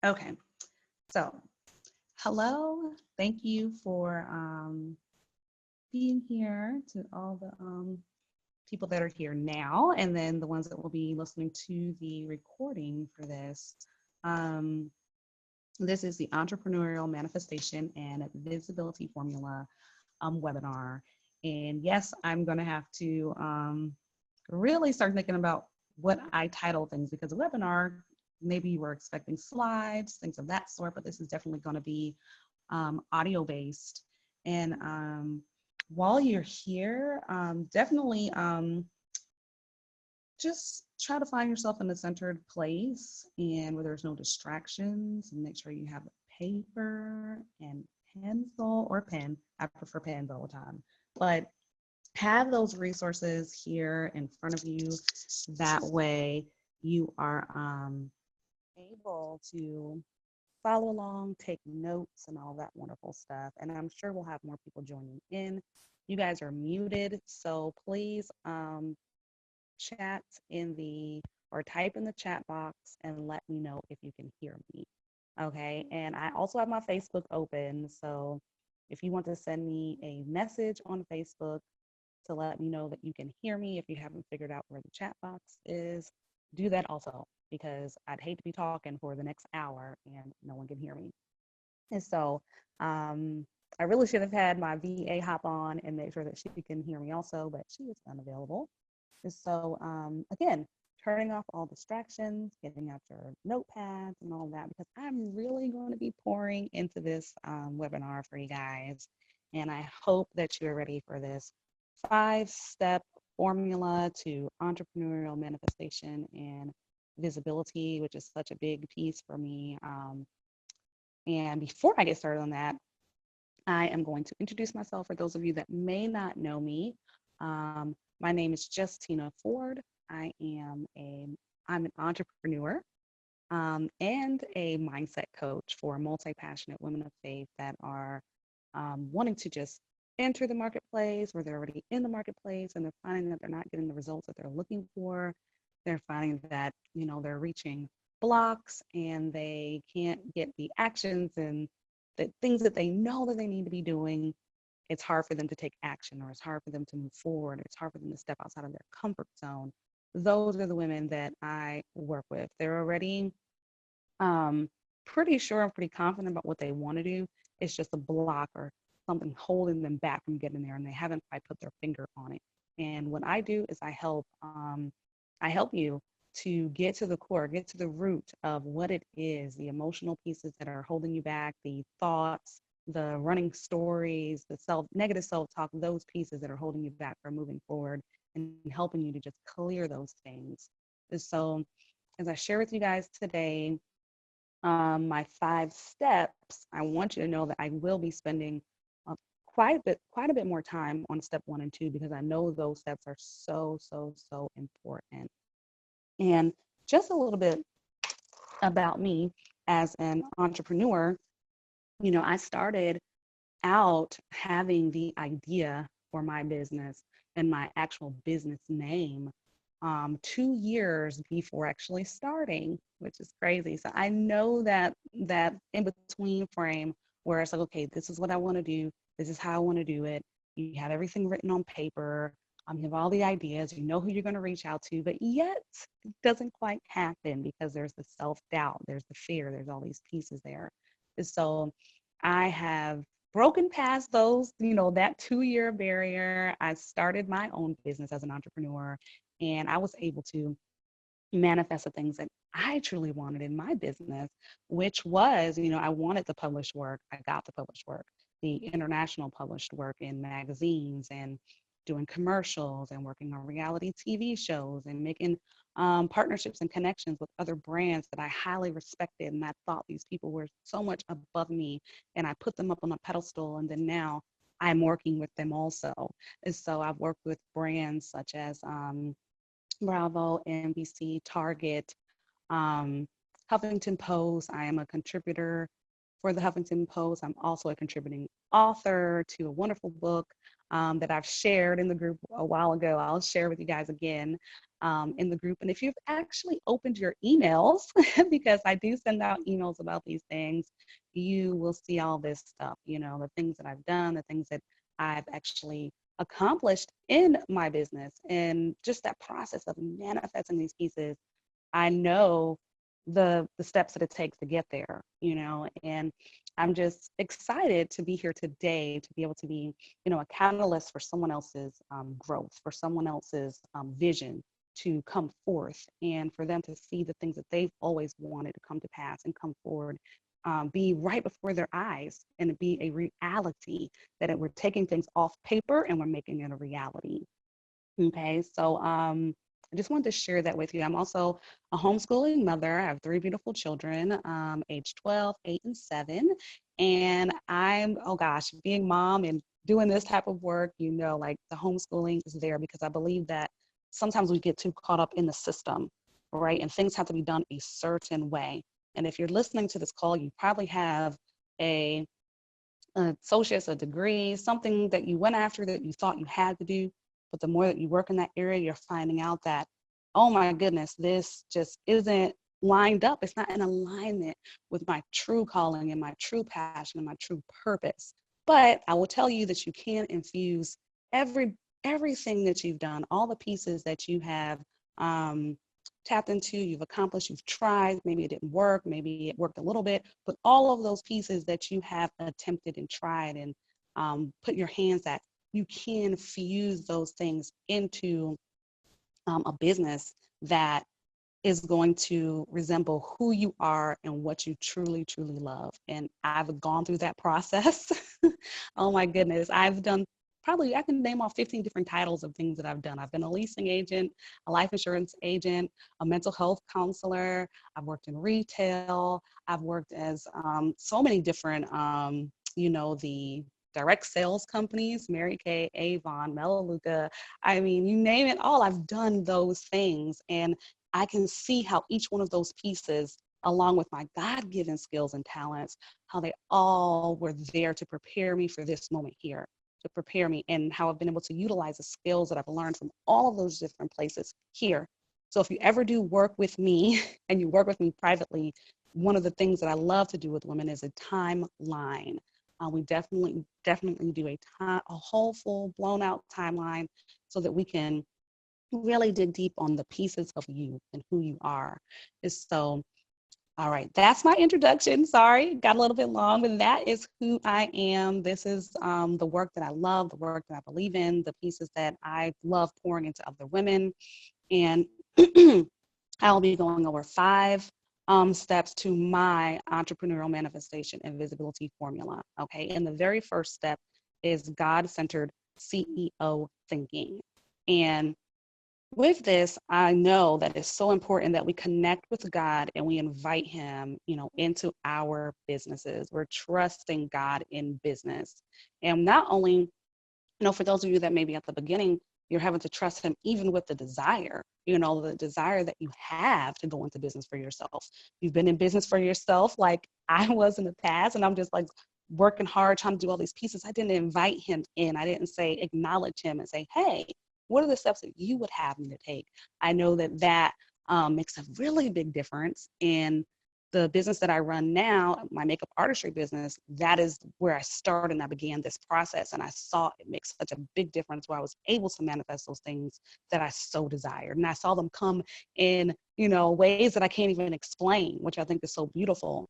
Okay, so hello. Thank you for being here to all the people that are here now, and then the ones that will be listening to the recording for this. Um, this is the Entrepreneurial Manifestation and Visibility Formula webinar. And yes, I'm going to have to really start thinking about what I title things because a webinar, maybe you were expecting slides, things of that sort, but this is definitely going to be audio based. And while you're here, definitely just try to find yourself in a centered place and where there's no distractions, and make sure you have paper and pencil or pen. I prefer pens all the time, but have those resources here in front of you. That way you are able to follow along, take notes, and all that wonderful stuff. And I'm sure we'll have more people joining in. You guys are muted, so please chat in the or type in the chat box and let me know if you can hear me. Okay. And I also have my Facebook open. So if you want to send me a message on Facebook to let me know that you can hear me, if you haven't figured out where the chat box is, do that also, because I'd hate to be talking for the next hour and no one can hear me. And so I really should have had my VA hop on and make sure that she can hear me also, but she is unavailable. And so, again, turning off all distractions, getting out your notepads and all that, because I'm really going to be pouring into this webinar for you guys. And I hope that you're ready for this 5-step formula to entrepreneurial manifestation and visibility, which is such a big piece for me. And before I get started on that, I am going to introduce myself for those of you that may not know me. My name is Justina Ford. I'm an entrepreneur and a mindset coach for multi-passionate women of faith that are wanting to just enter the marketplace, or they're already in the marketplace and they're finding that they're not getting the results that they're looking for. They're finding that, they're reaching blocks and they can't get the actions and the things that they know that they need to be doing. It's hard for them to take action, or it's hard for them to move forward. It's hard for them to step outside of their comfort zone. Those are the women that I work with. They're already um, pretty sure and pretty confident about what they want to do. It's just a block or something holding them back from getting there, and they haven't quite put their finger on it. And what I do is I help you to get to the core, get to the root of what it is, the emotional pieces that are holding you back, the thoughts, the running stories, the negative self-talk, those pieces that are holding you back from moving forward, and helping you to just clear those things. And so as I share with you guys today, my 5 steps, I want you to know that I will be spending quite a bit more time on step 1 and 2, because I know those steps are so important. And just a little bit about me as an entrepreneur. I started out having the idea for my business and my actual business name 2 years before actually starting, which is crazy. So I know that in between frame where it's like, okay, this is what I want to do. This is how I want to do it. You have everything written on paper. You have all the ideas. You know who you're going to reach out to, but yet it doesn't quite happen because there's the self-doubt, there's the fear, there's all these pieces there. And so I have broken past those, that 2-year barrier. I started my own business as an entrepreneur, and I was able to manifest the things that I truly wanted in my business, which was, I wanted the published work. I got the published work, the international published work in magazines, and doing commercials and working on reality TV shows and making partnerships and connections with other brands that I highly respected. And I thought these people were so much above me, and I put them up on a pedestal. And then now I'm working with them also. And so I've worked with brands such as Bravo, NBC, Target, um, Huffington Post. I am a contributor for the Huffington Post. I'm also a contributing author to a wonderful book that I've shared in the group a while ago. I'll share with you guys again in the group. And if you've actually opened your emails, because I do send out emails about these things, you will see all this stuff, the things that I've done, the things that I've actually accomplished in my business, and just that process of manifesting these pieces. I know the steps that it takes to get there, and I'm just excited to be here today to be able to be, a catalyst for someone else's growth, for someone else's vision to come forth, and for them to see the things that they've always wanted to come to pass and come forward, be right before their eyes, and be a reality, that we're taking things off paper and we're making it a reality. Okay, so I just wanted to share that with you. I'm also a homeschooling mother. I have three beautiful children, age 12, 8, and 7. And oh gosh, being mom and doing this type of work, like the homeschooling is there because I believe that sometimes we get too caught up in the system, right? And things have to be done a certain way. And if you're listening to this call, you probably have a associate's, a degree, something that you went after that you thought you had to do. But the more that you work in that area, you're finding out that, oh my goodness, this just isn't lined up. It's not in alignment with my true calling and my true passion and my true purpose. But I will tell you that you can infuse everything that you've done, all the pieces that you have tapped into, you've accomplished, you've tried, maybe it didn't work, maybe it worked a little bit, but all of those pieces that you have attempted and tried and put your hands at, you can fuse those things into a business that is going to resemble who you are and what you truly, truly love. And I've gone through that process. Oh my goodness. I've done probably, I can name off 15 different titles of things that I've done. I've been a leasing agent, a life insurance agent, a mental health counselor. I've worked in retail. I've worked as so many different, the direct sales companies, Mary Kay, Avon, Melaleuca. I mean, you name it all. I've done those things. And I can see how each one of those pieces, along with my God-given skills and talents, how they all were there to prepare me for this moment here, to prepare me, and how I've been able to utilize the skills that I've learned from all of those different places here. So if you ever do work with me and you work with me privately, one of the things that I love to do with women is a timeline. We definitely do a whole full blown out timeline so that we can really dig deep on the pieces of you and who you are. So, all right, that's my introduction. Sorry, got a little bit long, but that is who I am. This is the work that I love, the work that I believe in, the pieces that I love pouring into other women. And I'll be going over 5 steps to my entrepreneurial manifestation and visibility formula. Okay, and the very first step is God-centered CEO thinking. And with this, I know that it's so important that we connect with God and we invite him, into our businesses. We're trusting God in business. And not only, for those of you that maybe at the beginning, you're having to trust him even with the desire, the desire that you have to go into business for yourself. You've been in business for yourself like I was in the past, and I'm just like working hard trying to do all these pieces. I didn't invite him in. I didn't acknowledge him and say, hey, what are the steps that you would have me to take? I know that makes a really big difference in the business that I run now, my makeup artistry business. That is where I started and I began this process. And I saw it makes such a big difference where I was able to manifest those things that I so desired. And I saw them come in, ways that I can't even explain, which I think is so beautiful.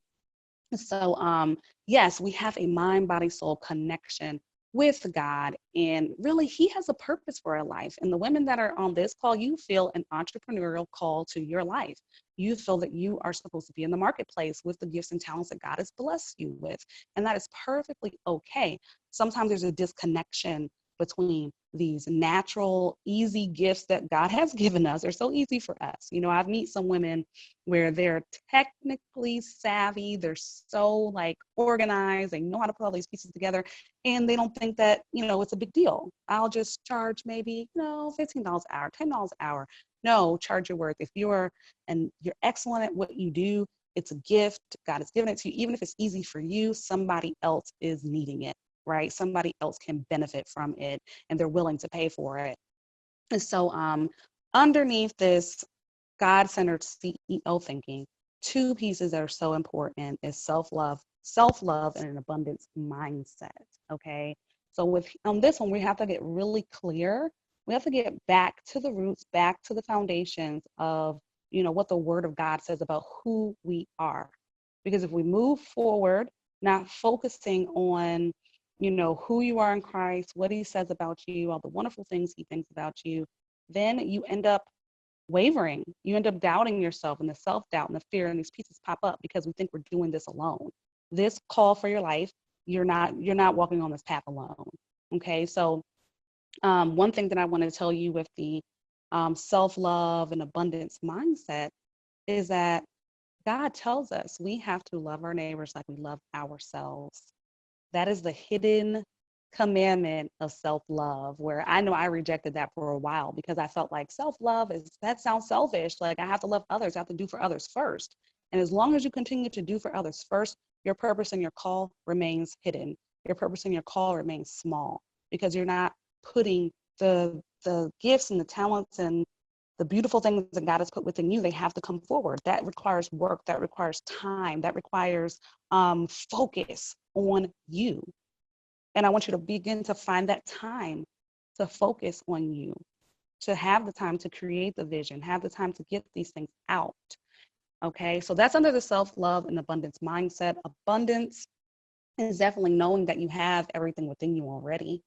So, yes, we have a mind, body, soul connection with God, and really he has a purpose for our life. And the women that are on this call, you feel an entrepreneurial call to your life. You feel that you are supposed to be in the marketplace with the gifts and talents that God has blessed you with, and that is perfectly okay. Sometimes there's a disconnection between these natural, easy gifts that God has given us. They're so easy for us. I've met some women where they're technically savvy, they're so like organized, they know how to put all these pieces together, and they don't think that, it's a big deal. I'll just charge maybe, $15 an hour, $10 an hour. No, charge your worth. If you're excellent at what you do, it's a gift. God has given it to you. Even if it's easy for you, somebody else is needing it, right? Somebody else can benefit from it and they're willing to pay for it. And so underneath this God-centered CEO thinking, two pieces that are so important is self-love and an abundance mindset. Okay. So with on this one, we have to get really clear. We have to get back to the roots, back to the foundations of, what the word of God says about who we are. Because if we move forward, not focusing on, who you are in Christ, what he says about you, all the wonderful things he thinks about you, then you end up wavering. You end up doubting yourself, and the self-doubt and the fear and these pieces pop up because we think we're doing this alone. This call for your life, you're not walking on this path alone. Okay. So one thing that I want to tell you with the self-love and abundance mindset is that God tells us we have to love our neighbors like we love ourselves. That is the hidden commandment of self-love, where I know I rejected that for a while because I felt like self-love that sounds selfish. Like I have to love others, I have to do for others first. And as long as you continue to do for others first, your purpose and your call remains hidden. Your purpose and your call remains small because you're not putting the gifts and the talents and the beautiful things that God has put within you. They have to come forward. That requires work, that requires time, that requires focus on you. And I want you to begin to find that time to focus on you, to have the time to create the vision, have the time to get these things out. Okay, so that's under the self-love and abundance mindset. Abundance is definitely knowing that you have everything within you already.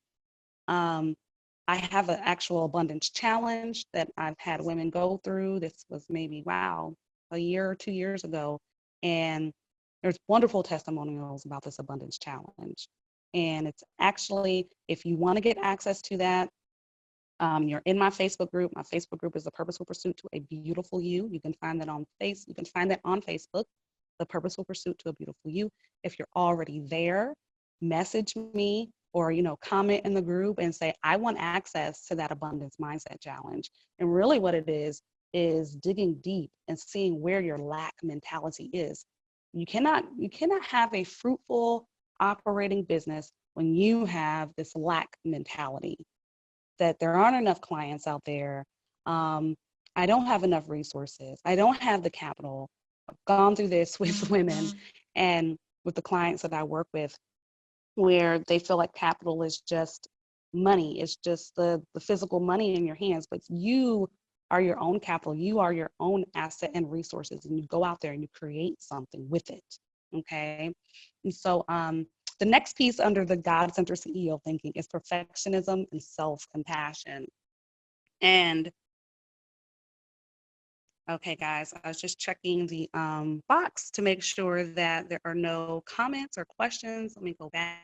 I have an actual abundance challenge that I've had women go through. This was maybe, a year or 2 years ago. And there's wonderful testimonials about this abundance challenge. And it's actually, if you want to get access to that, you're in my Facebook group. My Facebook group is The Purposeful Pursuit to a Beautiful You. You can find that on Facebook, The Purposeful Pursuit to a Beautiful You. If you're already there, message me or, comment in the group and say, I want access to that abundance mindset challenge. And really what it is digging deep and seeing where your lack mentality is. You cannot have a fruitful operating business when you have this lack mentality, that there aren't enough clients out there. I don't have enough resources. I don't have the capital. I've gone through this with women and with the clients that I work with, where they feel like capital is just money. It's just the physical money in your hands, but you are your own capital. You are your own asset and resources, and you go out there and you create something with it. Okay. And so the next piece under the God-centered CEO thinking is perfectionism and self-compassion. And okay, guys, I was just checking the box to make sure that there are no comments or questions. Let me go back.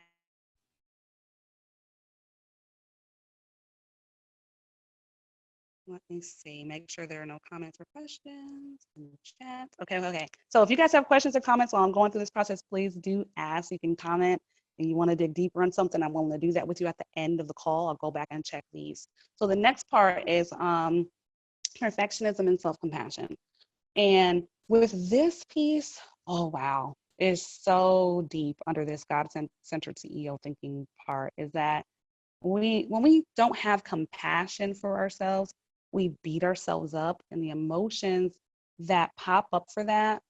Let me see, make sure there are no comments or questions in the chat. Okay. So if you guys have questions or comments while I'm going through this process, please do ask. You can comment, and you want to dig deeper on something, I'm willing to do that with you at the end of the call. I'll go back and check these. So the next part is perfectionism and self-compassion. And with this piece, oh wow, it's so deep under this God-centered CEO thinking part, is that when we don't have compassion for ourselves, we beat ourselves up, and the emotions that pop up for that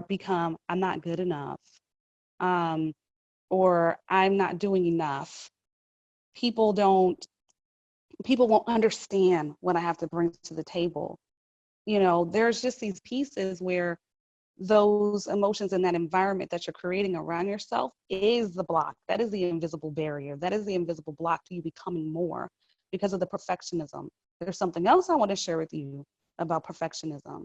become, I'm not good enough, or I'm not doing enough. People won't understand what I have to bring to the table. There's just these pieces where those emotions in that environment that you're creating around yourself is the block. That is the invisible barrier. That is the invisible block to you becoming more, because of the perfectionism. There's something else I want to share with you about perfectionism.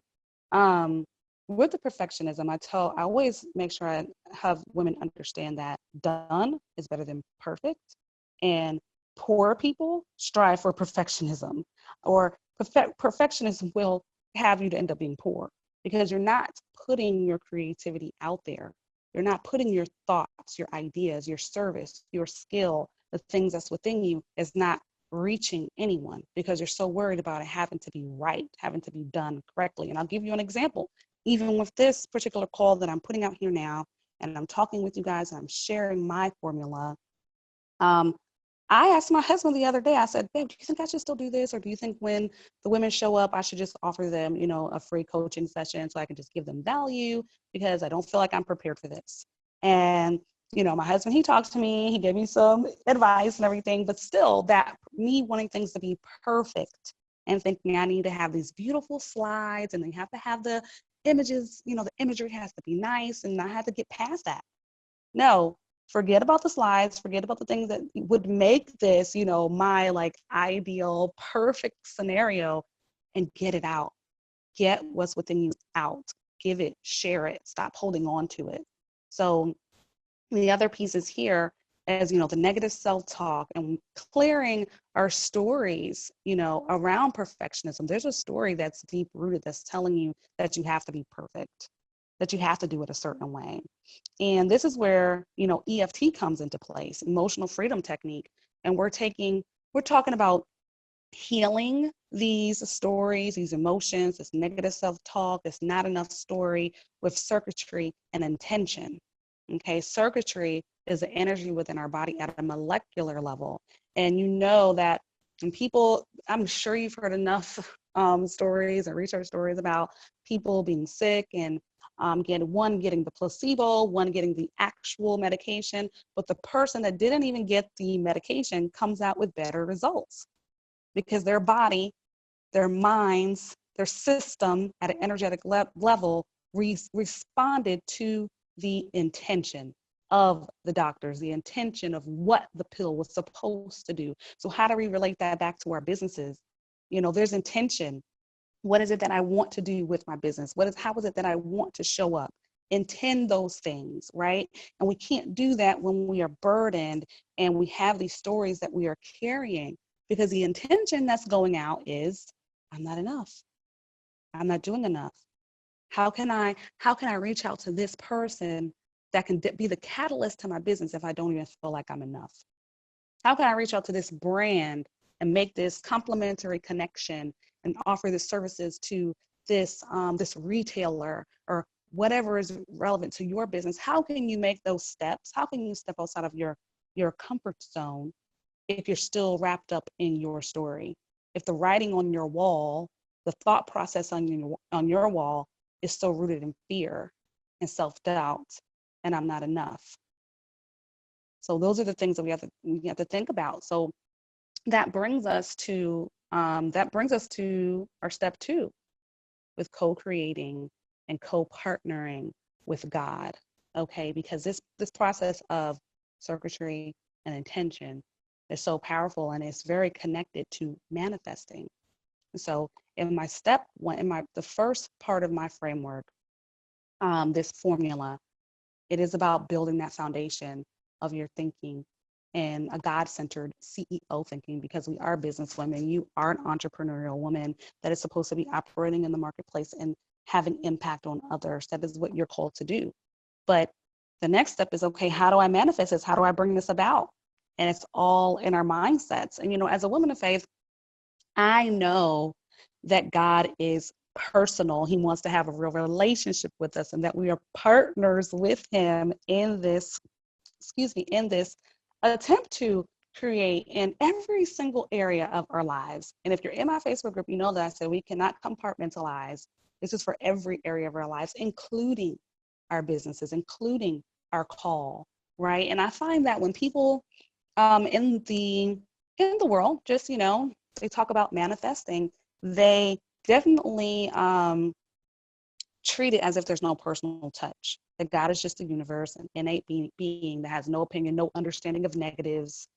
With the perfectionism, I always make sure I have women understand that done is better than perfect, and poor people strive for perfectionism, or perfectionism will have you to end up being poor, because you're not putting your creativity out there. You're not putting your thoughts, your ideas, your service, your skill, the things that's within you is not reaching anyone, because you're so worried about it having to be right, having to be done correctly. And I'll give you an example. Even with this particular call that I'm putting out here now, and I'm talking with you guys, and I'm sharing my formula, Um, I asked my husband the other day, I said, babe, do you think I should still do this? Or do you think when the women show up, I should just offer them, a free coaching session so I can just give them value because I don't feel like I'm prepared for this. And, my husband, he talked to me, he gave me some advice and everything, but still that me wanting things to be perfect and thinking I need to have these beautiful slides and they have to have the images, the imagery has to be nice and I have to get past that. No, forget about the slides, forget about the things that would make this, my like ideal, perfect scenario and get it out. Get what's within you out. Give it, share it, stop holding on to it. So the other pieces here is, the negative self-talk and clearing our stories, around perfectionism. There's a story that's deep rooted that's telling you that you have to be perfect, that you have to do it a certain way. And this is where, EFT comes into place, emotional freedom technique. And we're talking about healing these stories, these emotions, this negative self-talk, this not enough story with circuitry and intention. Okay, circuitry is the energy within our body at a molecular level. And you know that when people, I'm sure you've heard enough stories and research stories about people being sick and getting the placebo, one getting the actual medication, but the person that didn't even get the medication comes out with better results because their body, their minds, their system at an energetic level responded to the intention of the doctors, the intention of what the pill was supposed to do. So how do we relate that back to our businesses? There's intention. What is it that I want to do with my business? How is it that I want to show up? Intend those things, right? And we can't do that when we are burdened and we have these stories that we are carrying because the intention that's going out is, I'm not enough. I'm not doing enough. How can I reach out to this person that can be the catalyst to my business if I don't even feel like I'm enough? How can I reach out to this brand and make this complementary connection and offer the services to this retailer or whatever is relevant to your business? How can you make those steps? How can you step outside of your comfort zone if you're still wrapped up in your story? If the writing on your wall, the thought process on your wall is still rooted in fear and self-doubt and I'm not enough. So those are the things that we have to think about. So that brings us to our step 2 with co-creating and co-partnering with God. Okay, because this process of circuitry and intention is so powerful and it's very connected to manifesting. So in my step 1, the first part of my framework, this formula, it is about building that foundation of your thinking and a God-centered CEO thinking, because we are business women. You are an entrepreneurial woman that is supposed to be operating in the marketplace and having impact on others. That is what you're called to do. But the next step is, okay, how do I manifest this? How do I bring this about? And it's all in our mindsets. And, as a woman of faith, I know that God is personal. He wants to have a real relationship with us and that we are partners with him in this attempt to create in every single area of our lives. And if you're in my Facebook group, you know that I said we cannot compartmentalize. This is for every area of our lives, including our businesses, including our call, right? And I find that when people in the world, just, they talk about manifesting, they definitely treat it as if there's no personal touch, that God is just a universe, an innate being that has no opinion, no understanding of negatives,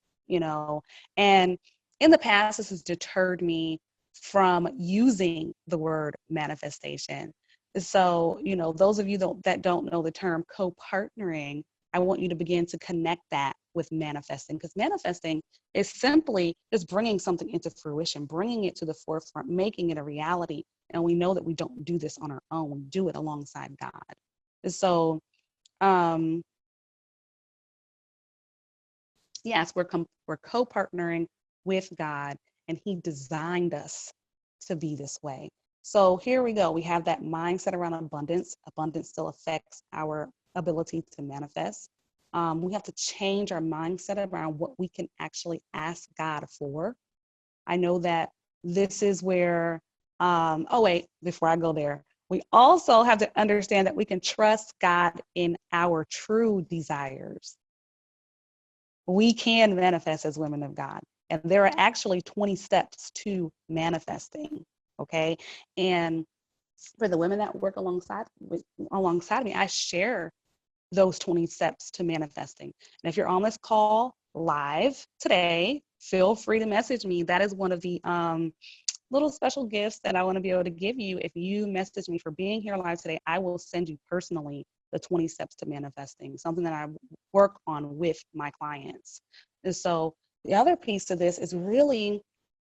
and in the past, this has deterred me from using the word manifestation. So, those of you that don't know the term co-partnering, I want you to begin to connect that with manifesting, because manifesting is simply just bringing something into fruition, bringing it to the forefront, making it a reality. And we know that we don't do this on our own. We do it alongside God. And so, yes, we're co-partnering with God, and he designed us to be this way. So here we go. We have that mindset around abundance. Abundance still affects our ability to manifest. We have to change our mindset around what we can actually ask God for. I know that this is where, oh, wait, before I go there, we also have to understand that we can trust God in our true desires. We can manifest as women of God. And there are actually 20 steps to manifesting. Okay. And for the women that work alongside me, I share those 20 steps to manifesting. And if you're on this call live today, feel free to message me. That is one of the little special gifts that I want to be able to give you. If you message me for being here live today, I will send you personally the 20 steps to manifesting, something that I work on with my clients. And so the other piece to this is really,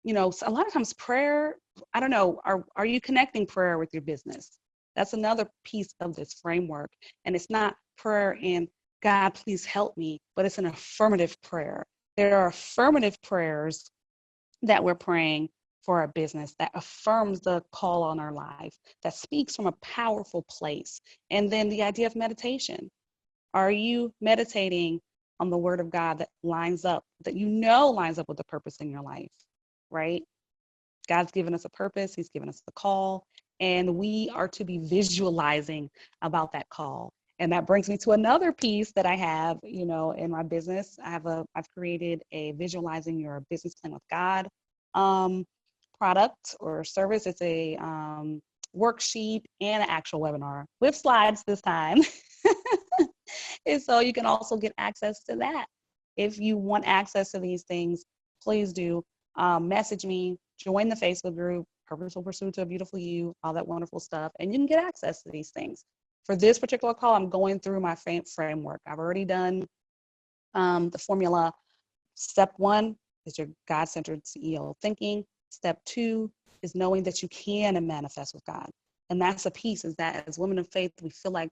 a lot of times prayer, I don't know, are you connecting prayer with your business? That's another piece of this framework. And it's not prayer in God, please help me, but it's an affirmative prayer. There are affirmative prayers that we're praying for our business that affirms the call on our life, that speaks from a powerful place. And then the idea of meditation. Are you meditating on the word of God that lines up with the purpose in your life, right? God's given us a purpose. He's given us the call, and we are to be visualizing about that call. And that brings me to another piece that I have, in my business. I've created a visualizing your business plan with God product or service. It's a worksheet and an actual webinar with slides this time. And so you can also get access to that. If you want access to these things, please do message me, join the Facebook group, Purposeful Pursuit to a Beautiful You, all that wonderful stuff, and you can get access to these things. For this particular call, I'm going through my framework. I've already done the formula. Step 1 is your God-centered CEO thinking. Step 2 is knowing that you can manifest with God. And that's a piece, is that as women of faith, we feel like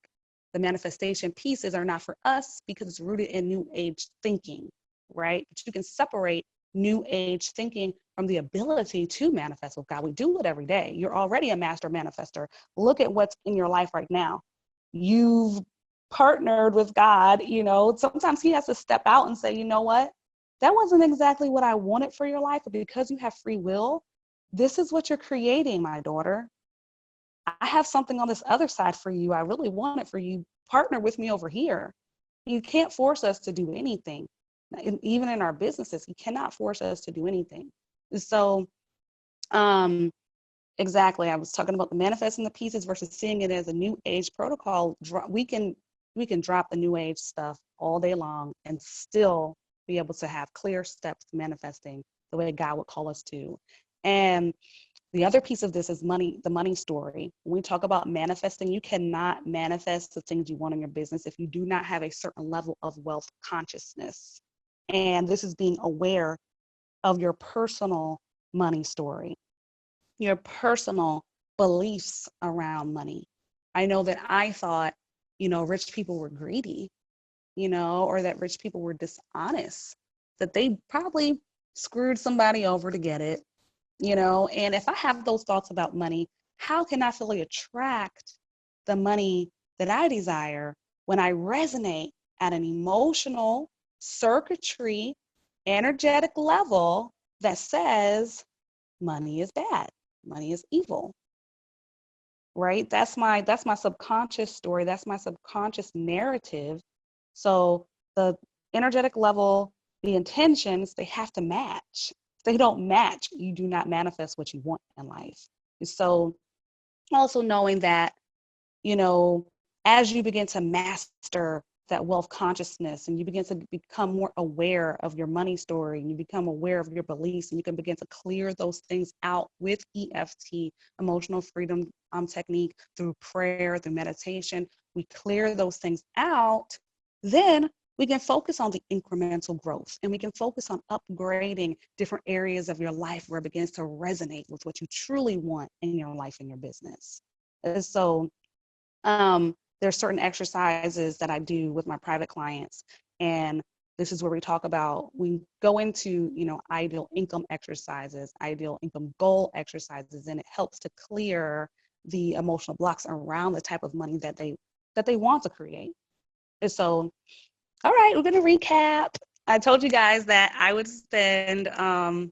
the manifestation pieces are not for us because it's rooted in New Age thinking, right? But you can separate New Age thinking from the ability to manifest with God. We do it every day. You're already a master manifester. Look at what's in your life right now. You've partnered with God, sometimes he has to step out and say, you know what? That wasn't exactly what I wanted for your life, but because you have free will, this is what you're creating, my daughter. I have something on this other side for you. I really want it for you. Partner with me over here. You can't force us to do anything. Even in our businesses, you cannot force us to do anything. So, exactly. I was talking about the manifesting the pieces versus seeing it as a new age protocol. We can drop the new age stuff all day long and still be able to have clear steps to manifesting the way God would call us to. And the other piece of this is money, the money story. When we talk about manifesting, you cannot manifest the things you want in your business if you do not have a certain level of wealth consciousness. And this is being aware of your personal money story, your personal beliefs around money. I know that I thought, rich people were greedy, or that rich people were dishonest, that they probably screwed somebody over to get it. And if I have those thoughts about money, how can I fully attract the money that I desire when I resonate at an emotional circuitry, energetic level that says money is bad, money is evil, right? That's my subconscious story. That's my subconscious narrative. So the energetic level, the intentions, they have to match. If they don't match, you do not manifest what you want in life. So also knowing that, as you begin to master that wealth consciousness and you begin to become more aware of your money story and you become aware of your beliefs and you can begin to clear those things out with EFT, emotional freedom technique, through prayer, through meditation, we clear those things out, then we can focus on the incremental growth and we can focus on upgrading different areas of your life where it begins to resonate with what you truly want in your life and your business. And so there's certain exercises that I do with my private clients. And this is where we go into, ideal income exercises, ideal income goal exercises, and it helps to clear the emotional blocks around the type of money that they want to create. And so All right, we're going to recap. I told you guys that I would spend a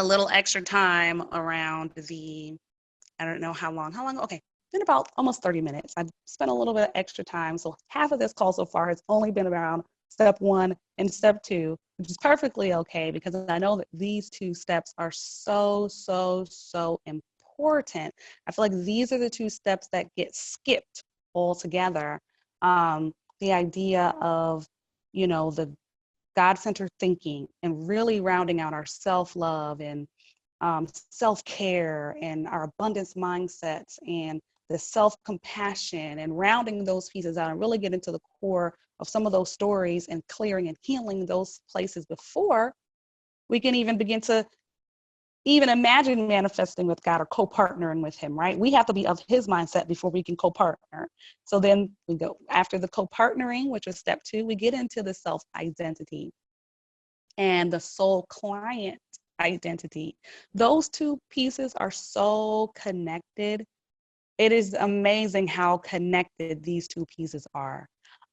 little extra time around I don't know how long. Okay, been about almost 30 minutes. I've spent a little bit of extra time. So half of this call so far has only been around step 1 and step 2, which is perfectly okay because I know that these 2 steps are so, so, so important. I feel like these are the 2 steps that get skipped altogether. The idea of, the God-centered thinking and really rounding out our self-love and self-care and our abundance mindsets and the self-compassion and rounding those pieces out and really get into the core of some of those stories and clearing and healing those places before we can even begin to even imagine manifesting with God or co-partnering with him, right? We have to be of his mindset before we can co-partner. So then we go after the co-partnering, which was step 2, we get into the self-identity and the soul client identity. Those 2 pieces are so connected. It is amazing how connected these 2 pieces are.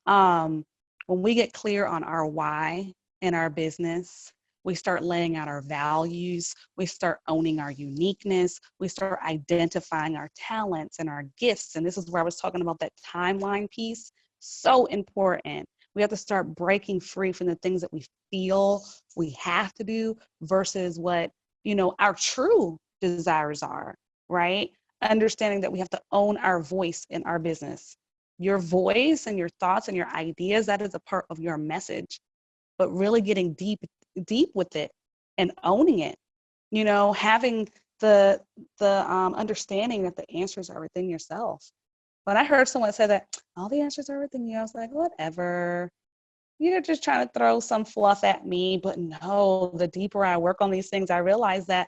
When we get clear on our why in our business, we start laying out our values, we start owning our uniqueness, we start identifying our talents and our gifts. And this is where I was talking about that timeline piece. So important. We have to start breaking free from the things that we feel we have to do versus what, our true desires are, right? Understanding that we have to own our voice in our business. Your voice and your thoughts and your ideas, that is a part of your message, but really getting deep with it and owning it, having the understanding that the answers are within yourself. When I heard someone say that all the answers are within you, I was like, whatever. You're just trying to throw some fluff at me. But no, the deeper I work on these things, I realize that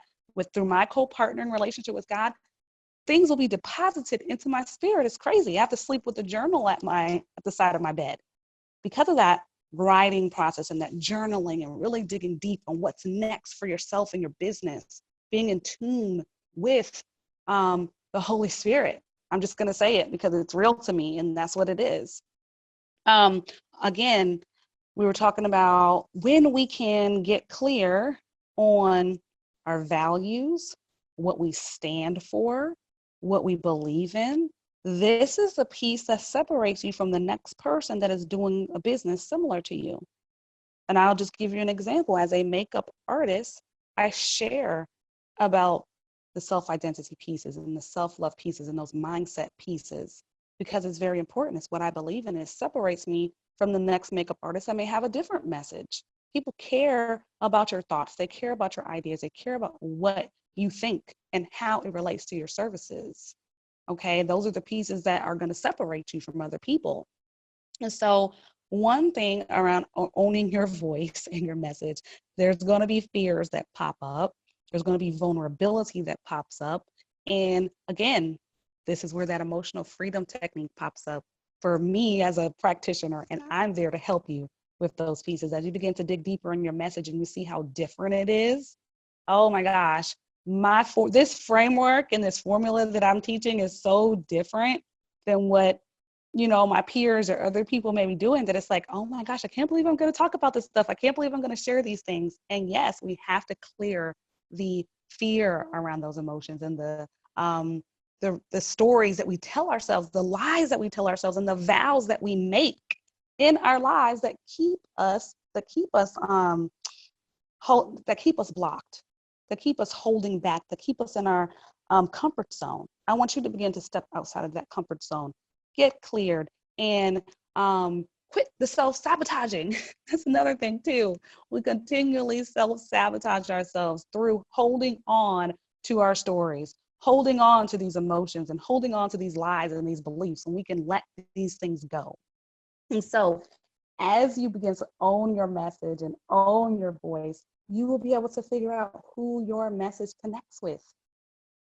through my co-partnering relationship with God, things will be deposited into my spirit. It's crazy. I have to sleep with a journal at the side of my bed because of that writing process and that journaling and really digging deep on what's next for yourself and your business, being in tune with the Holy Spirit. I'm just going to say it because it's real to me, and that's what it is. Again, we were talking about when we can get clear on our values, what we stand for, what we believe in. This is the piece that separates you from the next person that is doing a business similar to you. And I'll just give you an example. As a makeup artist, I share about the self-identity pieces and the self-love pieces and those mindset pieces because it's very important. It's what I believe in. It separates me from the next makeup artist that may have a different message. People care about your thoughts. They care about your ideas. They care about what you think and how it relates to your services. Okay, those are the pieces that are going to separate you from other people. And so one thing around owning your voice and your message, there's going to be fears that pop up. There's going to be vulnerability that pops up. And again, this is where that emotional freedom technique pops up for me as a practitioner. And I'm there to help you with those pieces. As you begin to dig deeper in your message and you see how different it is, oh my gosh, this framework and this formula that I'm teaching is so different than what my peers or other people may be doing, that it's like, oh my gosh, I can't believe I'm going to talk about this stuff. I can't believe I'm going to share these things. And yes, we have to clear the fear around those emotions and the stories that we tell ourselves, the lies that we tell ourselves, and the vows that we make in our lives that keep us blocked, that keep us holding back, that keep us in our comfort zone. I want you to begin to step outside of that comfort zone, get cleared, and quit the self-sabotaging. That's another thing too. We continually self-sabotage ourselves through holding on to our stories, holding on to these emotions, and holding on to these lies and these beliefs, and we can let these things go. And so as you begin to own your message and own your voice, you will be able to figure out who your message connects with.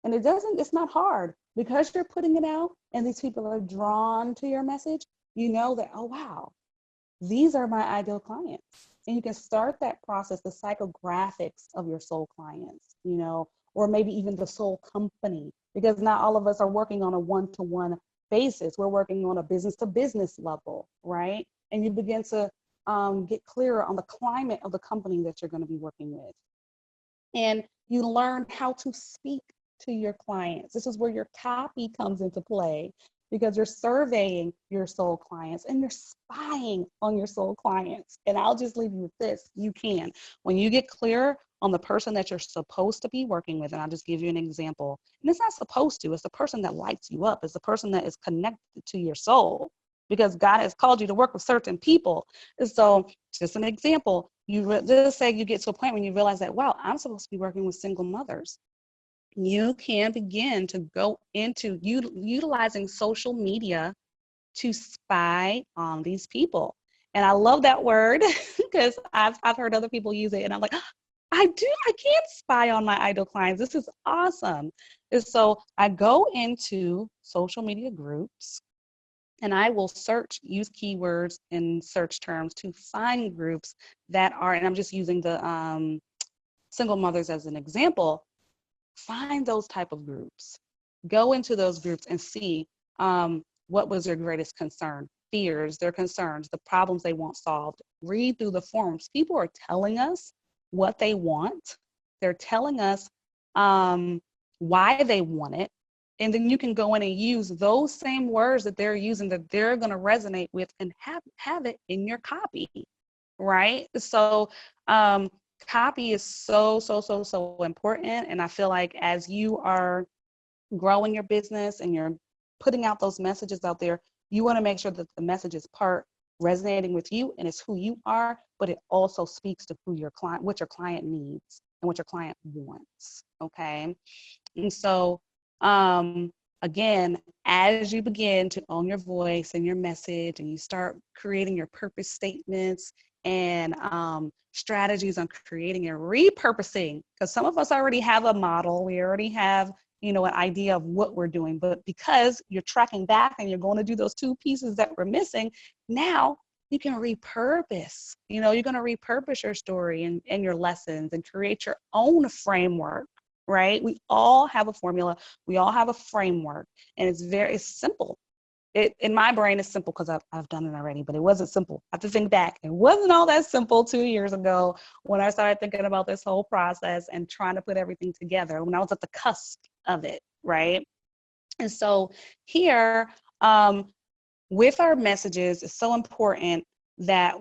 And it's not hard because you're putting it out and these people are drawn to your message. You know that, oh, wow, these are my ideal clients. And you can start that process, the psychographics of your soul clients, or maybe even the soul company, because not all of us are working on a one-to-one basis. We're working on a business to business level, right? and you begin to get clearer on the climate of the company that you're going to be working with. And you learn how to speak to your clients. This is where your copy comes into play, because you're surveying your soul clients and you're spying on your soul clients. And I'll just leave you with this. You can, when you get clear on the person that you're supposed to be working with, and I'll just give you an example. And it's not supposed to, it's the person that lights you up. It's the person that is connected to your soul, because God has called you to work with certain people. And so just an example, just say you get to a point when you realize that, wow, I'm supposed to be working with single mothers. You can begin to go into utilizing social media to spy on these people. And I love that word because I've heard other people use it, and I'm like, I can spy on my ideal clients. This is awesome. And so I go into social media groups and I will use keywords and search terms to find groups that are, and I'm just using the single mothers as an example. Find those type of groups. Go into those groups and see what was their greatest concern, fears, their concerns, the problems they want solved. Read through the forums. People are telling us what they want. They're telling us why they want it. And then you can go in and use those same words that they're using, that they're going to resonate with, and have it in your copy, right? So copy is so important. And I feel like as you are growing your business and you're putting out those messages out there, you want to make sure that the message is part resonating with you and it's who you are, but it also speaks to who your client, what your client needs and what your client wants. Okay. And so again, as you begin to own your voice and your message, and you start creating your purpose statements and strategies on creating and repurposing, because some of us already have a model, we already have, an idea of what we're doing, but because you're tracking back and you're going to do those two pieces that we're missing, now you can repurpose. You're going to repurpose your story and your lessons and create your own framework, right? We all have a formula, we all have a framework, and it's simple. In my brain, it's simple because I've done it already, but it wasn't simple. I have to think back. It wasn't all that simple 2 years ago when I started thinking about this whole process and trying to put everything together, when I was at the cusp of it, right? And so here, with our messages, it's so important that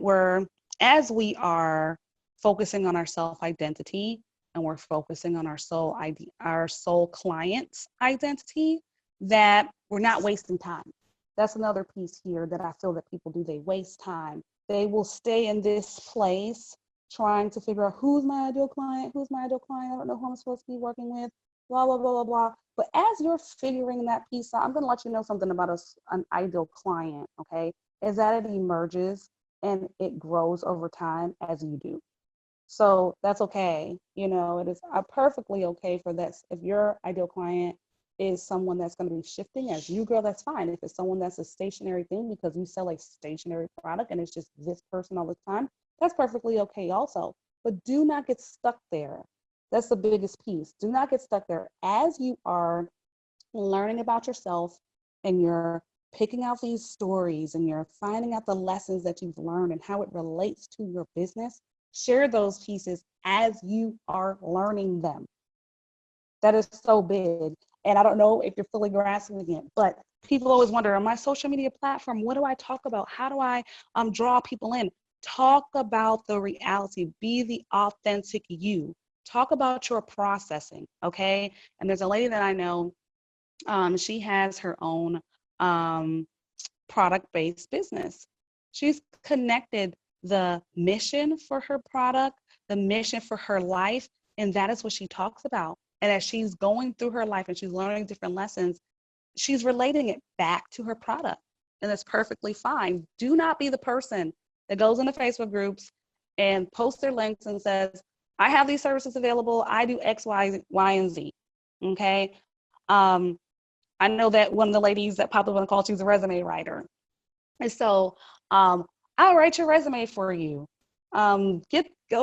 as we are focusing on our self-identity and we're focusing on our soul client's identity, that we're not wasting time. That's another piece here that I feel that people do. They waste time. They will stay in this place trying to figure out who's my ideal client, I don't know who I'm supposed to be working with, blah, blah, blah, blah, blah. But as you're figuring that piece out, I'm going to let you know something about an ideal client, okay, is that it emerges and it grows over time as you do. So that's okay. It is perfectly okay for this. If your ideal client is someone that's going to be shifting as you grow, that's fine. If it's someone that's a stationary thing because you sell a stationary product and it's just this person all the time, that's perfectly okay also. But do not get stuck there. That's the biggest piece. Do not get stuck there. As you are learning about yourself and you're picking out these stories and you're finding out the lessons that you've learned and how it relates to your business, share those pieces as you are learning them. That is so big. And I don't know if you're fully grasping it, but people always wonder, on my social media platform, what do I talk about? How do I draw people in? Talk about the reality. Be the authentic you. Talk about your processing, okay? And there's a lady that I know, she has her own product-based business. She's connected the mission for her product, the mission for her life, and that is what she talks about. And as she's going through her life and she's learning different lessons, she's relating it back to her product. And that's perfectly fine. Do not be the person that goes into Facebook groups and posts their links and says, I have these services available. I do X, Y, and Z. Okay. I know that one of the ladies that popped up on the call, she's a resume writer. And so I'll write your resume for you. Go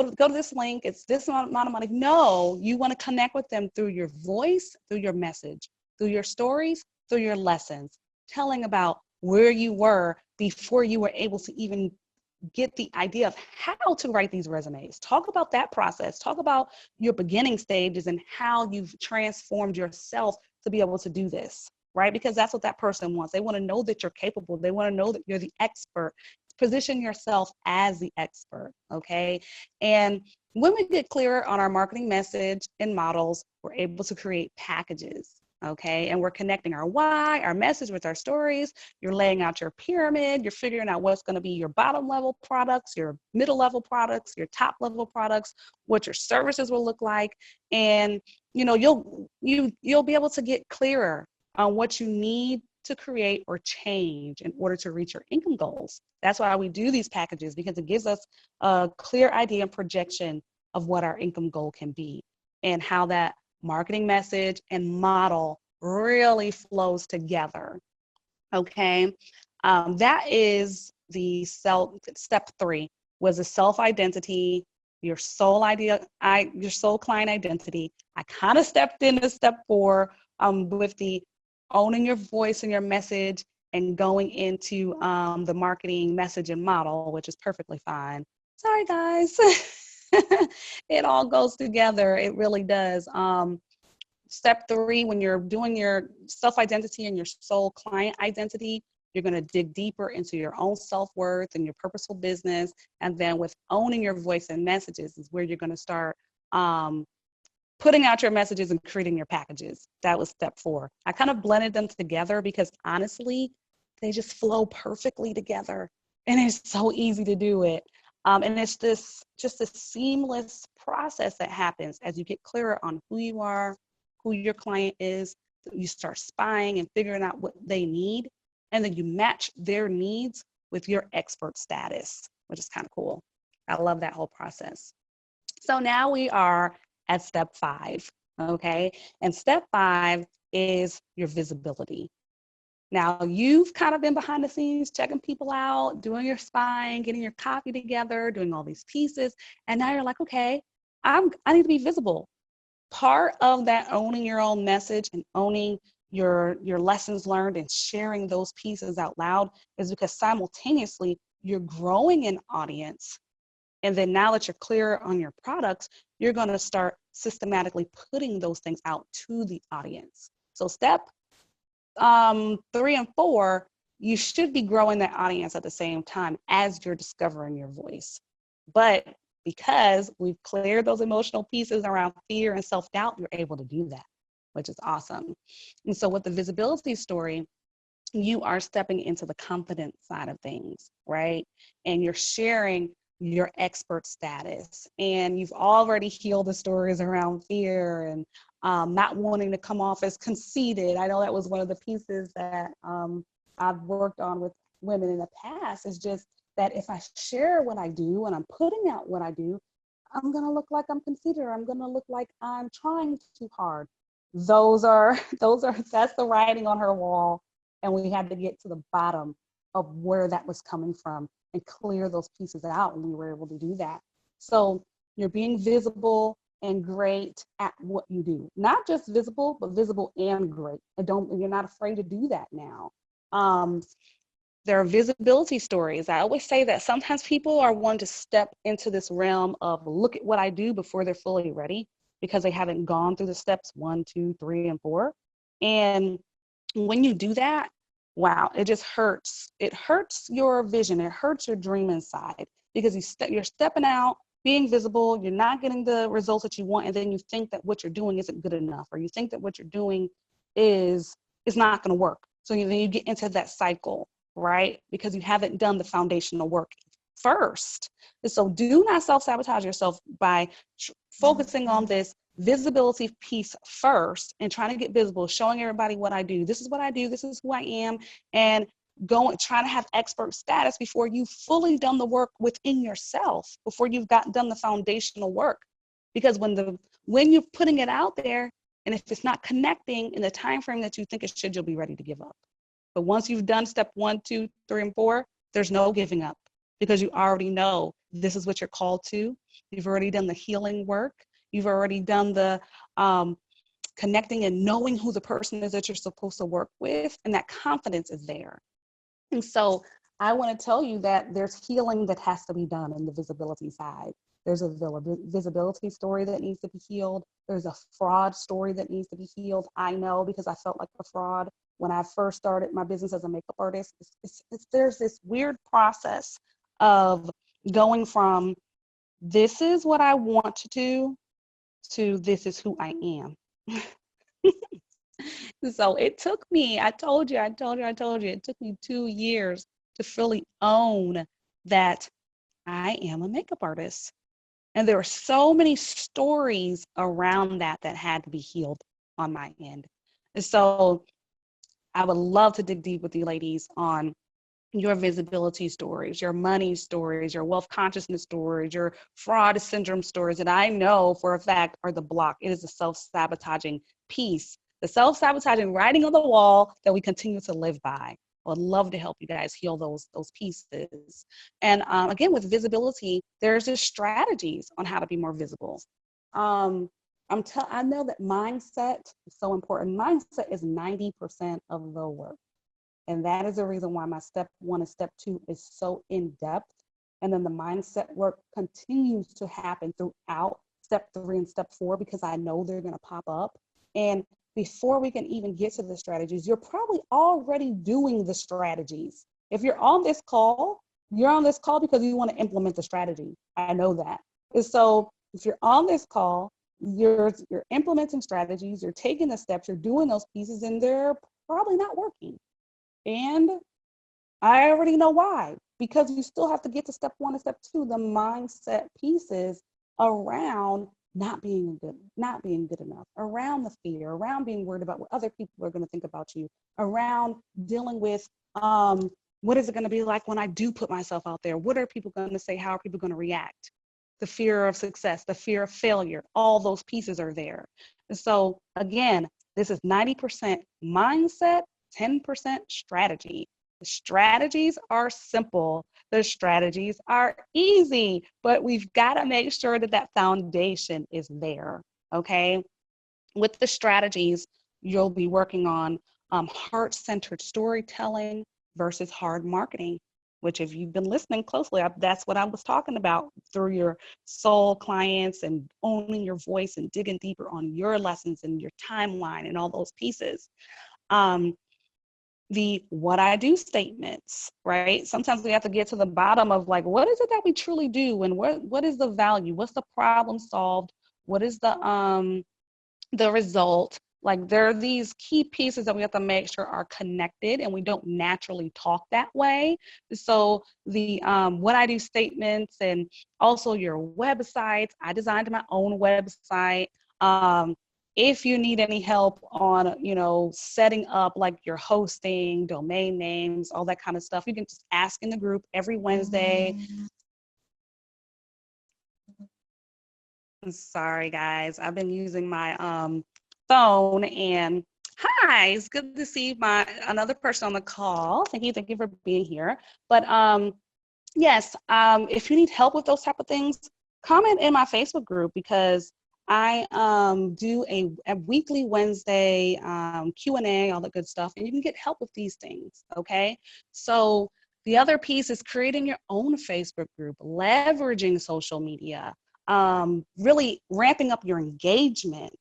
to this link. It's this amount of money. No, you want to connect with them through your voice, through your message, through your stories, through your lessons, telling about where you were before you were able to even get the idea of how to write these resumes. Talk about that process. Talk about your beginning stages and how you've transformed yourself to be able to do this, right? Because that's what that person wants. They want to know that you're capable. They want to know that you're the expert. Position yourself as the expert, okay? And when we get clearer on our marketing message and models, we're able to create packages, okay? And we're connecting our why, our message with our stories. You're laying out your pyramid. You're figuring out what's going to be your bottom level products, your middle level products, your top level products, what your services will look like. And, you know, you'll be able to get clearer on what you need to create or change in order to reach your income goals. That's why we do these packages, because it gives us a clear idea and projection of what our income goal can be and how that marketing message and model really flows together. Okay, that is the step 3 was a self-identity, your soul idea, your soul client identity. I kind of stepped into step 4 with the owning your voice and your message and going into the marketing message and model, which is perfectly fine. Sorry, guys. It all goes together. It really does. Step 3, when you're doing your self-identity and your soul client identity, you're going to dig deeper into your own self-worth and your purposeful business. And then with owning your voice and messages is where you're going to start putting out your messages and creating your packages. That was step 4. I kind of blended them together because honestly, they just flow perfectly together. And it's so easy to do it. And it's just a seamless process that happens as you get clearer on who you are, who your client is. You start spying and figuring out what they need, and then you match their needs with your expert status, which is kind of cool. I love that whole process. So now we are at step 5, okay? And step 5 is your visibility. Now, you've kind of been behind the scenes, checking people out, doing your spying, getting your copy together, doing all these pieces. And now you're like, okay, I need to be visible. Part of that owning your own message and owning your lessons learned and sharing those pieces out loud is because simultaneously you're growing an audience. And then now that you're clear on your products, you're going to start systematically putting those things out to the audience. So step 3 and 4, you should be growing that audience at the same time as you're discovering your voice. But because we've cleared those emotional pieces around fear and self-doubt, you're able to do that, which is awesome. And so with the visibility story, you are stepping into the confidence side of things, right? And you're sharing your expert status. And you've already healed the stories around fear and not wanting to come off as conceited. I know that was one of the pieces that I've worked on with women in the past, is just that if I share what I do and I'm putting out what I do, I'm going to look like I'm conceited, or I'm going to look like I'm trying too hard. That's the writing on her wall. And we had to get to the bottom of where that was coming from and clear those pieces out. And we were able to do that. So you're being visible and great at what you do. Not just visible, but visible and great. And you're not afraid to do that now. There are visibility stories. I always say that sometimes people are one to step into this realm of look at what I do before they're fully ready, because they haven't gone through the steps 1, 2, 3, and 4. And when you do that, wow, it just hurts. It hurts your vision. It hurts your dream inside, because you're stepping out, being visible, you're not getting the results that you want, and then you think that what you're doing isn't good enough, or you think that what you're doing is not going to work. So then you get into that cycle, right? Because you haven't done the foundational work first. And so do not self-sabotage yourself by focusing on this visibility piece first and trying to get visible, showing everybody what I do. This is what I do. This is who I am. And trying to have expert status before you've fully done the work within yourself, before you've done the foundational work. Because when you're putting it out there, and if it's not connecting in the time frame that you think it should, you'll be ready to give up. But once you've done step 1, 2, 3, and 4, there's no giving up, because you already know this is what you're called to. You've already done the healing work. You've already done the connecting and knowing who the person is that you're supposed to work with, and that confidence is there. And so I want to tell you that there's healing that has to be done in the visibility side. There's a visibility story that needs to be healed. There's a fraud story that needs to be healed. I know, because I felt like a fraud when I first started my business as a makeup artist. There's this weird process of going from this is what I want to do to this is who I am. So it took me, I told you, it took me 2 years to fully own that I am a makeup artist. And there were so many stories around that had to be healed on my end. And so I would love to dig deep with you ladies on your visibility stories, your money stories, your wealth consciousness stories, your fraud syndrome stories that I know for a fact are the block. It is the self-sabotaging piece, the self-sabotaging writing on the wall that we continue to live by. I would love to help you guys heal those pieces. And again, with visibility, there's just strategies on how to be more visible. I know that mindset is so important. Mindset is 90% of the work. And that is the reason why my step 1 and step 2 is so in depth. And then the mindset work continues to happen throughout step 3 and step 4, because I know they're going to pop up. And before we can even get to the strategies, you're probably already doing the strategies. If you're on this call, you're on this call because you want to implement the strategy. I know that. And so if you're on this call, you're implementing strategies, you're taking the steps, you're doing those pieces, and they're probably not working. And I already know why, because you still have to get to step 1 and step 2, the mindset pieces around not being good enough, around the fear, around being worried about what other people are going to think about you, around dealing with what is it going to be like when I do put myself out there? What are people going to say? How are people going to react? The fear of success, the fear of failure, all those pieces are there. And so again, this is 90% mindset, 10% strategy. The strategies are simple. The strategies are easy, but we've got to make sure that that foundation is there, okay? With the strategies, you'll be working on heart-centered storytelling versus hard marketing, which if you've been listening closely, that's what I was talking about through your soul clients and owning your voice and digging deeper on your lessons and your timeline and all those pieces. The what I do statements, right? Sometimes we have to get to the bottom of like, what is it that we truly do? And what is the value? What's the problem solved? What is the result? Like there are these key pieces that we have to make sure are connected, and we don't naturally talk that way. So the what I do statements, and also your websites. I designed my own website. If you need any help on, setting up like your hosting, domain names, all that kind of stuff, you can just ask in the group every Wednesday. Sorry, guys. I've been using my phone, and hi, it's good to see another person on the call. Thank you for being here. But yes, if you need help with those type of things, comment in my Facebook group, because I do a weekly Wednesday Q&A, all that good stuff, and you can get help with these things, okay? So the other piece is creating your own Facebook group, leveraging social media, really ramping up your engagement,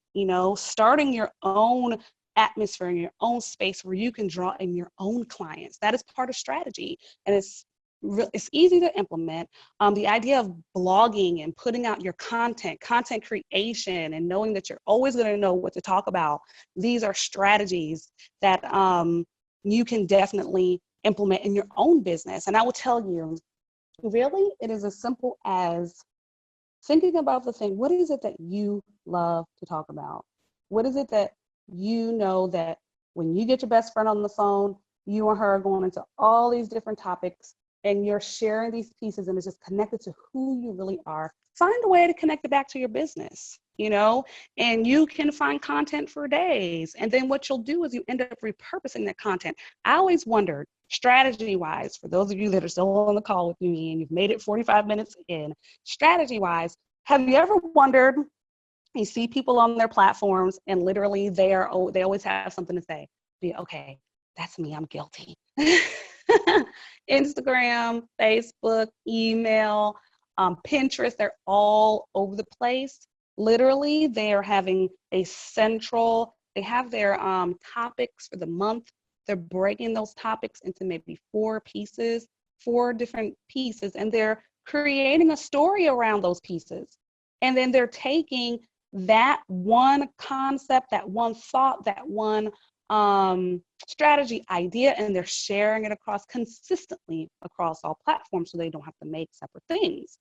starting your own atmosphere in your own space where you can draw in your own clients. That is part of strategy, and it's easy to implement. The idea of blogging and putting out your content creation, and knowing that you're always going to know what to talk about. These are strategies that you can definitely implement in your own business. And I will tell you, really, it is as simple as thinking about the thing. What is it that you love to talk about? What is it that you know that when you get your best friend on the phone, you and her are going into all these different topics, and you're sharing these pieces, and it's just connected to who you really are. Find a way to connect it back to your business, and you can find content for days. And then what you'll do is you end up repurposing that content. I always wondered, strategy-wise, for those of you that are still on the call with me and you've made it 45 minutes in, strategy-wise, have you ever wondered, you see people on their platforms and literally they always have something to say. Okay, that's me, I'm guilty. Instagram, Facebook, email, Pinterest, they're all over the place. Literally, they are having they have their topics for the month. They're breaking those topics into maybe four different pieces, and they're creating a story around those pieces. And then they're taking that one concept, that one thought, that one strategy idea, and they're sharing it across consistently across all platforms so they don't have to make separate things.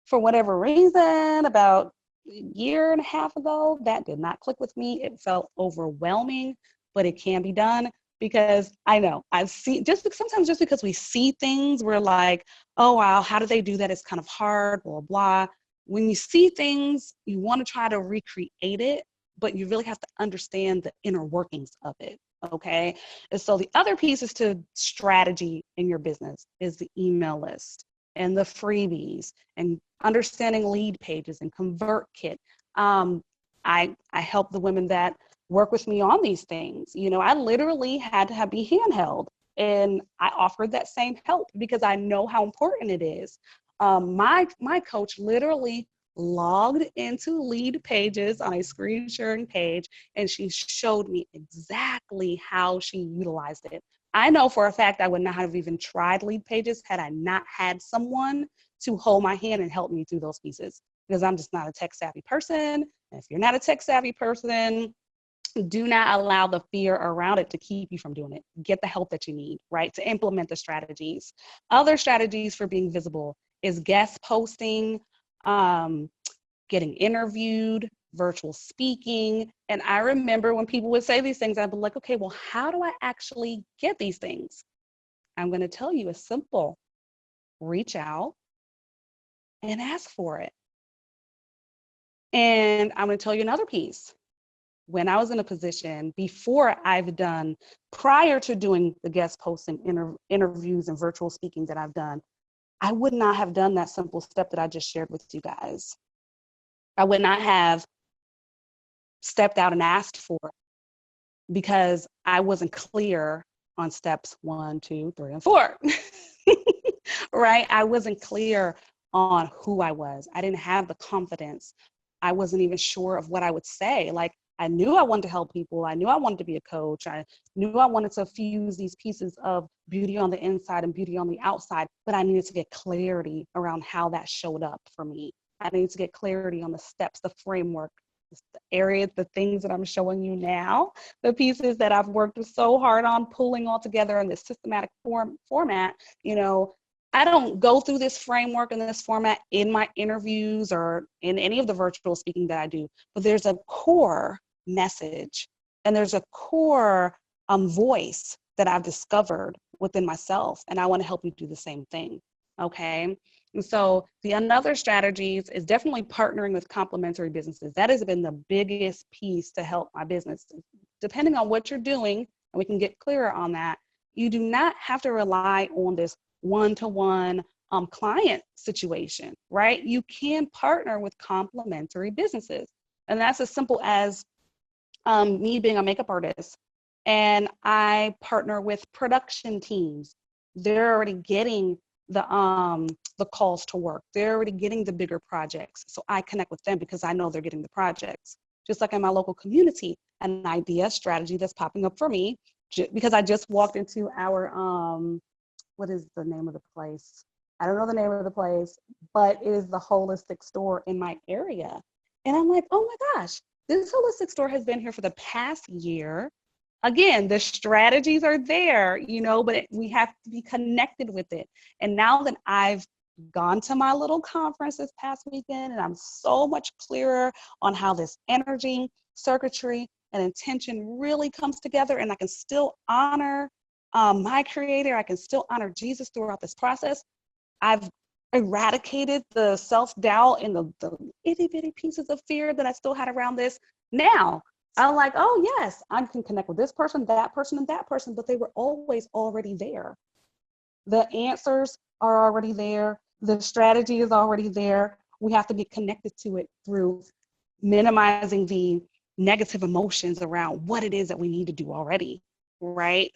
For whatever reason, about a year and a half ago, that did not click with me. It felt overwhelming, but it can be done because I know I've seen sometimes just because we see things, we're like, oh, wow, how do they do that? It's kind of hard, blah, blah. When you see things, you want to try to recreate it, but you really have to understand the inner workings of it. Okay. And so the other pieces to strategy in your business is the email list and the freebies and understanding lead pages and ConvertKit. I help the women that work with me on these things. You know, I literally had to be handheld, and I offered that same help because I know how important it is. My coach literally logged into lead pages on a screen sharing page, and she showed me exactly how she utilized it. I know for a fact I would not have even tried lead pages had I not had someone to hold my hand and help me through those pieces, because I'm just not a tech savvy person. And if you're not a tech savvy person, do not allow the fear around it to keep you from doing it. Get the help that you need, right, to implement the strategies. Other strategies for being visible is guest posting, getting interviewed, virtual speaking. And I remember when people would say these things, I'd be like, okay, well, how do I actually get these things? I'm going to tell you, it's simple. Reach out and ask for it. And I'm going to tell you another piece. When I was in a position prior to doing the guest posting, interviews and virtual speaking that I've done, I would not have done that simple step that I just shared with you guys. I would not have stepped out and asked for it because I wasn't clear on steps 1, 2, 3, and 4. Right? I wasn't clear on who I was. I didn't have the confidence. I wasn't even sure of what I would say. Like, I knew I wanted to help people. I knew I wanted to be a coach. I knew I wanted to fuse these pieces of beauty on the inside and beauty on the outside, but I needed to get clarity around how that showed up for me. I needed to get clarity on the steps, the framework, the areas, the things that I'm showing you now, the pieces that I've worked so hard on pulling all together in this systematic format. You know, I don't go through this framework and this format in my interviews or in any of the virtual speaking that I do, but there's a core message and there's a core voice that I've discovered within myself, and I want to help you do the same thing. Okay. And so the another strategies is definitely partnering with complementary businesses. That has been the biggest piece to help my business. Depending on what you're doing, and we can get clearer on that, you do not have to rely on this one-to-one client situation, right? You can partner with complementary businesses. And that's as simple as me being a makeup artist, and I partner with production teams. They're already getting the calls to work. They're already getting the bigger projects. So I connect with them because I know they're getting the projects. Just like in my local community, an idea, strategy that's popping up for me, because I just walked into our, what is the name of the place? I don't know the name of the place, but it is the holistic store in my area. And I'm like, oh my gosh, this holistic store has been here for the past year. Again, the strategies are there, you know, but we have to be connected with it. And now that I've gone to my little conference this past weekend, and I'm so much clearer on how this energy, circuitry, and intention really comes together, and I can still honor my creator, I can still honor Jesus throughout this process. I've eradicated the self-doubt and the itty bitty pieces of fear that I still had around this. Now I'm like, oh yes, I can connect with this person, and that person, but they were always already there. The answers are already there. The strategy is already there. We have to be connected to it through minimizing the negative emotions around what it is that we need to do already, right?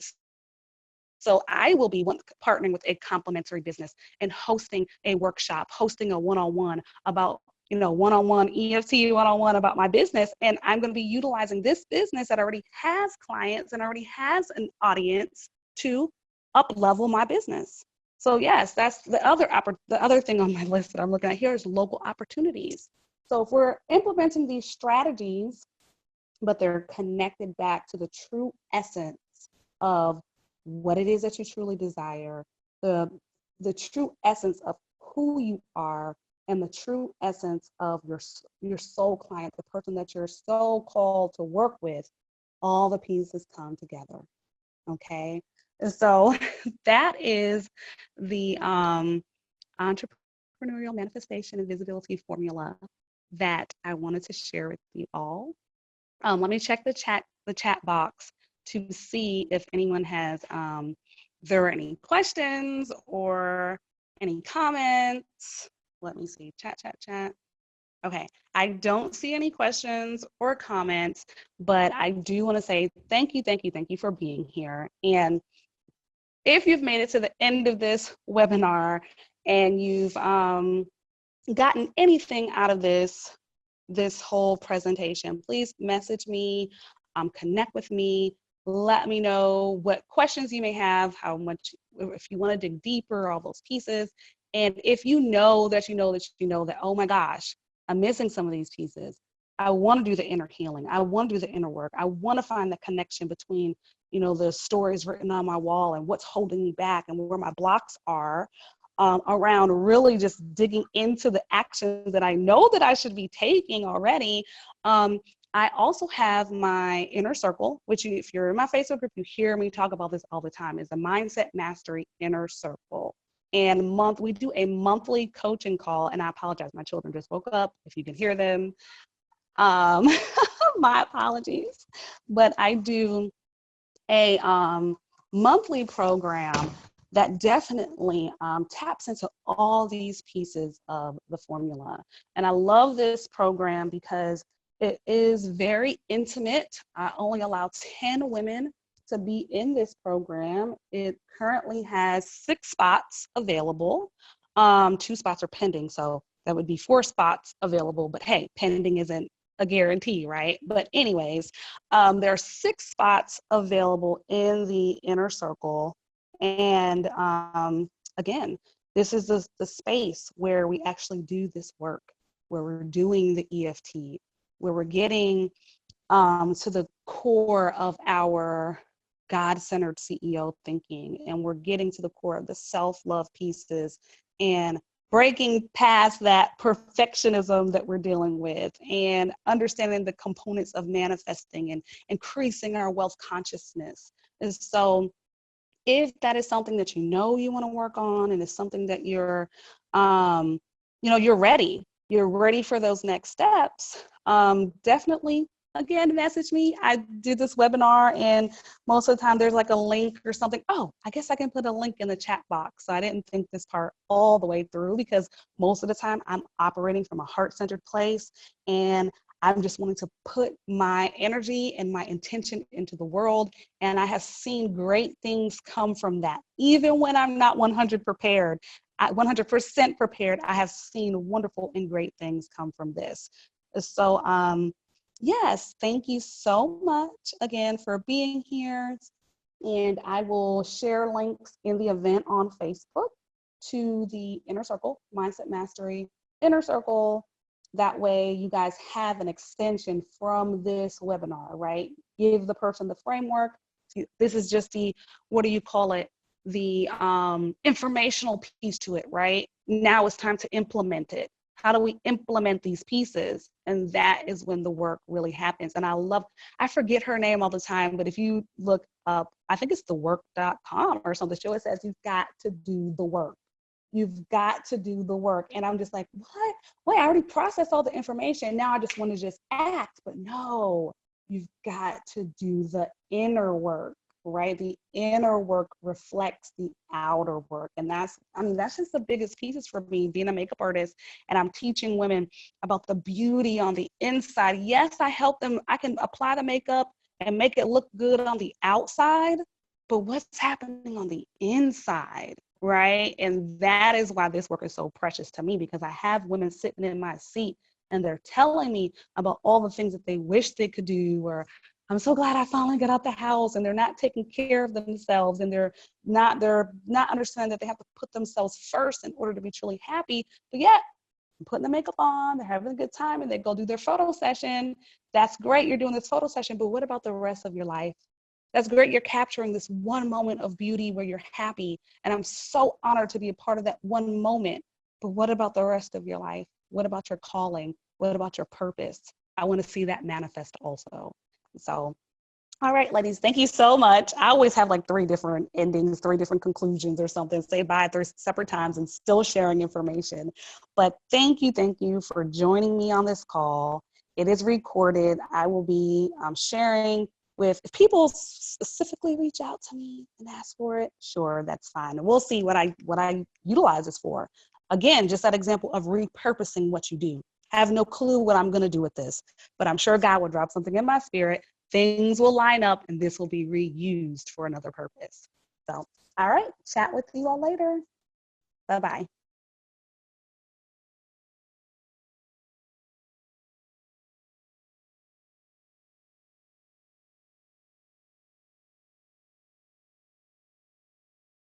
So I will be partnering with a complementary business and hosting a workshop, hosting a one-on-one about, one-on-one EFT one-on-one about my business. And I'm going to be utilizing this business that already has clients and already has an audience to up level my business. So yes, that's the other thing on my list that I'm looking at here is local opportunities. So if we're implementing these strategies, but they're connected back to the true essence of what it is that you truly desire, the true essence of who you are, and the true essence of your soul client, the person that you're so called to work with, all the pieces come together. Okay. And so that is the entrepreneurial manifestation and visibility formula that I wanted to share with you all. Let me check the chat box to see if anyone has there are any questions or any comments. Let me see, chat. Okay, I don't see any questions or comments, but I do want to say thank you for being here. And if you've made it to the end of this webinar and you've gotten anything out of this whole presentation, please message me, connect with me, let me know what questions you may have, how much, if you want to dig deeper, all those pieces. And if you know that, oh my gosh, I'm missing some of these pieces. I want to do the inner healing. I want to do the inner work. I want to find the connection between, the stories written on my wall and what's holding me back and where my blocks are. Around really just digging into the actions that I know that I should be taking already. I also have my inner circle, which if you're in my Facebook group, you hear me talk about this all the time, is the Mindset Mastery Inner Circle. And we do a monthly coaching call, and I apologize, my children just woke up, if you can hear them. My apologies. But I do a monthly program that definitely taps into all these pieces of the formula. And I love this program because it is very intimate. I only allow 10 women to be in this program. It currently has 6 spots available. 2 spots are pending, so that would be 4 spots available, but hey, pending isn't a guarantee, right? But anyways, there are 6 spots available in the inner circle. And again, this is the space where we actually do this work, where we're doing the EFT, where we're getting to the core of our God-centered CEO thinking, and we're getting to the core of the self-love pieces and breaking past that perfectionism that we're dealing with and understanding the components of manifesting and increasing our wealth consciousness. And so if that is something that you want to work on and it's something that you're you're ready for those next steps, definitely again message me. I did this webinar and most of the time there's like a link or something. Oh, I guess I can put a link in the chat box. So I didn't think this part all the way through because most of the time I'm operating from a heart-centered place and I'm just wanting to put my energy and my intention into the world. And I have seen great things come from that. Even when I'm not 100% prepared, I have seen wonderful and great things come from this. So yes, thank you so much again for being here. And I will share links in the event on Facebook to the Inner Circle, Mindset Mastery Inner Circle. That way you guys have an extension from this webinar, right? Give the person the framework. This is just the, the informational piece to it, right? Now it's time to implement it. How do we implement these pieces? And that is when the work really happens. And I forget her name all the time, but if you look up, I think it's thework.com or something, it says you've got to do the work. You've got to do the work. And I'm just like, what? Wait, I already processed all the information. Now I just want to just act. But no, you've got to do the inner work, right? The inner work reflects the outer work. And that's just the biggest pieces for me being a makeup artist. And I'm teaching women about the beauty on the inside. Yes, I help them. I can apply the makeup and make it look good on the outside. but what's happening on the inside, right? And that is why this work is so precious to me, because I have women sitting in my seat and they're telling me about all the things that they wish they could do, or I'm so glad I finally got out the house, and they're not taking care of themselves, and they're not understanding that they have to put themselves first in order to be truly happy. But yet, putting the makeup on, they're having a good time, and they go do their photo session. That's great, you're doing this photo session, but what about the rest of your life? That's great, you're capturing this one moment of beauty where you're happy, and I'm so honored to be a part of that one moment. But what about the rest of your life? What about your calling? What about your purpose? I want to see that manifest also. So, all right, ladies, thank you so much. I always have like 3 different endings, 3 different conclusions or something, say bye 3 separate times and still sharing information. But thank you for joining me on this call. It is recorded. I will be sharing with, if people specifically reach out to me and ask for it, sure, that's fine. And we'll see what I utilize this for. Again, just that example of repurposing what you do. I have no clue what I'm going to do with this, but I'm sure God will drop something in my spirit. Things will line up and this will be reused for another purpose. So, all right, chat with you all later. Bye-bye.